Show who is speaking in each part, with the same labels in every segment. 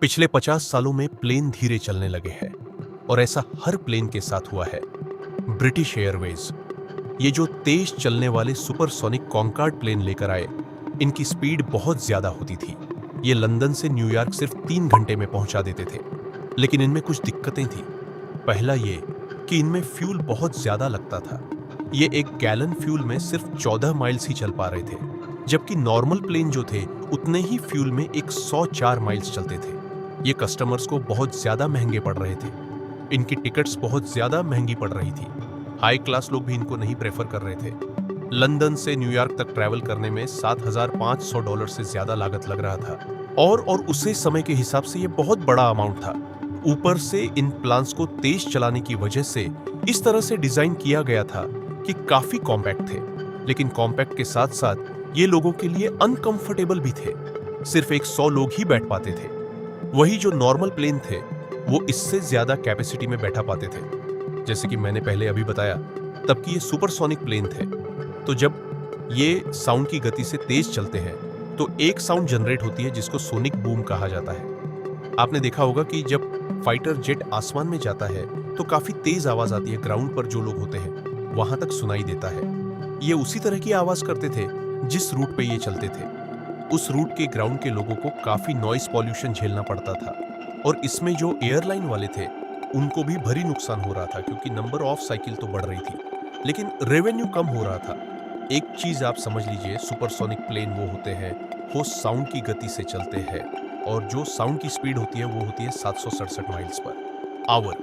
Speaker 1: पिछले 50 सालों में प्लेन धीरे चलने लगे हैं और ऐसा हर प्लेन के साथ हुआ है। ब्रिटिश एयरवेज ये जो तेज चलने वाले सुपरसोनिक कॉन्कॉर्ड प्लेन लेकर आए, इनकी स्पीड बहुत ज्यादा होती थी। ये लंदन से न्यूयॉर्क सिर्फ 3 घंटे में पहुंचा देते थे। लेकिन इनमें कुछ दिक्कतें थी। पहला ये कि इनमें फ्यूल बहुत ज्यादा लगता था। ये 1 गैलन फ्यूल में सिर्फ 14 माइल्स ही चल पा रहे थे, जबकि नॉर्मल प्लेन जो थे उतने ही फ्यूल में 104 माइल्स चलते थे। ये कस्टमर्स को बहुत ज्यादा महंगे पड़ रहे थे। इनकी टिकट्स बहुत ज्यादा महंगी पड़ रही थी। हाई क्लास लोग भी इनको नहीं प्रेफर कर रहे थे। लंदन से न्यूयॉर्क तक ट्रैवल करने में $7,500 से ज्यादा लागत लग रहा था और उसे समय के हिसाब से ये बहुत बड़ा अमाउंट था। ऊपर से इन प्लान्स को तेज चलाने की वजह से इस तरह से डिजाइन किया गया था कि काफी कॉम्पैक्ट थे, लेकिन कॉम्पैक्ट के साथ साथ ये लोगों के लिए अनकंफर्टेबल भी थे। सिर्फ 100 लोग ही बैठ पाते थे। वही जो नॉर्मल प्लेन थे वो इससे ज्यादा कैपेसिटी में बैठा पाते थे। जैसे कि मैंने पहले अभी बताया, तब कि ये सुपरसोनिक प्लेन थे। तो जब ये साउंड की गति से तेज चलते हैं तो एक साउंड जनरेट होती है जिसको सोनिक बूम कहा जाता है। आपने देखा होगा कि जब फाइटर जेट आसमान में जाता है तो काफी तेज आवाज आती है। ग्राउंड पर जो लोग होते हैं वहां तक सुनाई देता है। ये उसी तरह की आवाज करते थे जिस रूट पे ये चलते थे। उस रूट के ग्राउंड के लोगों को काफी नॉइस पॉल्यूशन झेलना पड़ता था और इसमें जो एयरलाइन वाले थे उनको भी भारी नुकसान हो रहा था, क्योंकि नंबर ऑफ साइकिल तो बढ़ रही थी लेकिन रेवेन्यू कम हो रहा था। एक चीज आप समझ लीजिए, सुपरसोनिक प्लेन वो होते हैं वो साउंड की गति से चलते हैं और जो साउंड की स्पीड होती है वो होती है 767 माइल्स पर आवर।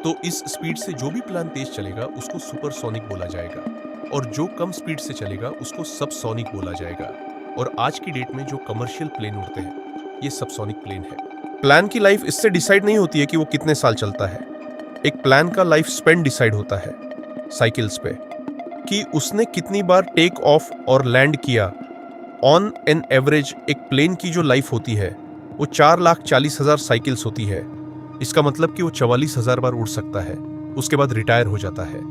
Speaker 1: तो इस स्पीड से जो भी प्लेन तेज चलेगा उसको सुपरसोनिक बोला जाएगा और जो कम स्पीड से चलेगा उसको सबसोनिक बोला जाएगा। और आज की डेट में जो कमर्शियल प्लेन उड़ते हैं ये सबसोनिक प्लेन है। प्लेन की लाइफ इससे डिसाइड नहीं होती है कि वो कितने साल चलता है। एक प्लेन का लाइफ स्पेन डिसाइड होता है साइकिल्स पे, कि उसने कितनी बार टेक ऑफ और लैंड किया। ऑन एन एवरेज एक प्लेन की जो लाइफ होती है वो 4,40,000 साइकिल्स होती है। इसका मतलब कि वो 44,000 बार उड़ सकता है, उसके बाद रिटायर हो जाता है।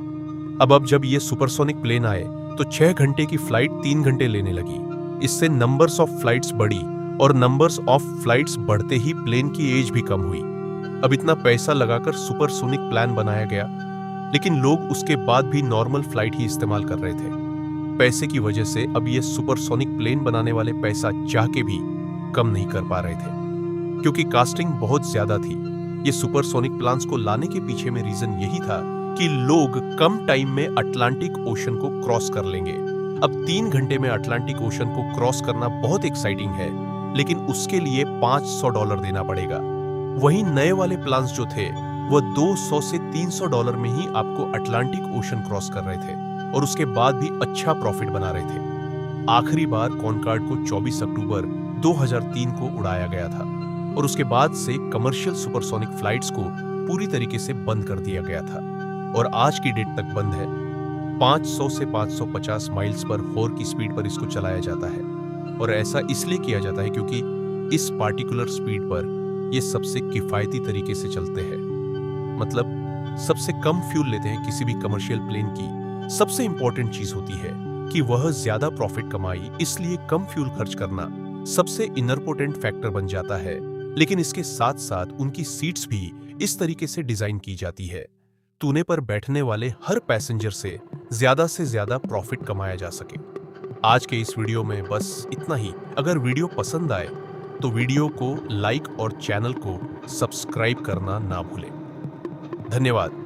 Speaker 1: अब जब ये सुपरसोनिक प्लेन आए तो 6 घंटे की फ्लाइट 3 घंटे लेने लगी। इससे नंबर्स ऑफ फ्लाइट्स बढ़ी और नंबर्स ऑफ फ्लाइट्स बढ़ते ही प्लेन की एज भी कम हुई। अब इतना पैसा लगाकर सुपरसोनिक प्लेन बनाया गया, लेकिन लोग उसके बाद भी नॉर्मल फ्लाइट ही इस्तेमाल कर रहे थे। पैसे की वजह से अब ये सुपरसोनिक प्लेन बनाने वाले पैसा चाह के भी कम नहीं कर पा रहे थे, क्योंकि कास्टिंग बहुत ज्यादा थी। ये सुपरसोनिक प्लान्स को लाने के पीछे में रीजन यही था कि लोग कम टाइम में अटलांटिक ओशन को क्रॉस कर लेंगे। अब 3 घंटे में अटलांटिक ओशन को क्रॉस करना बहुत एक्साइटिंग है, लेकिन उसके लिए $500 देना पड़ेगा। वहीं नए वाले प्लान्स जो थे वो $200 से $300 में ही आपको अटलांटिक ओशन क्रॉस कर रहे थे और उसके बाद भी अच्छा प्रॉफिट बना रहे थे। आखिरी बार कॉन्कॉर्ड को 24 अक्टूबर 2003 को उड़ाया गया था और उसके बाद से कमर्शियल सुपरसोनिक फ्लाइट्स को पूरी तरीके से बंद कर दिया गया था और आज की डेट तक बंद है। 500 से 550 माइल्स पर हॉर की स्पीड पर इसको चलाया जाता है और ऐसा इसलिए किया जाता है क्योंकि इस पार्टिकुलर स्पीड पर ये सबसे किफायती तरीके से चलते हैं। मतलब सबसे कम फ्यूल लेते हैं किसी भी कमर्शियल प्लेन की। सबसे इंपॉर्टेंट चीज होती है कि वह ज्यादा प्रॉफिट कमाई, इसलिए कम फ्यूल खर्च करना सबसे इम्पोर्टेंट फैक्टर बन जाता है। लेकिन इसके साथ साथ उनकी सीट्स भी इस तरीके से डिजाइन की जाती है तूने पर बैठने वाले हर पैसेंजर से ज्यादा प्रॉफिट कमाया जा सके। आज के इस वीडियो में बस इतना ही। अगर वीडियो पसंद आए तो वीडियो को लाइक और चैनल को सब्सक्राइब करना ना भूलें। धन्यवाद।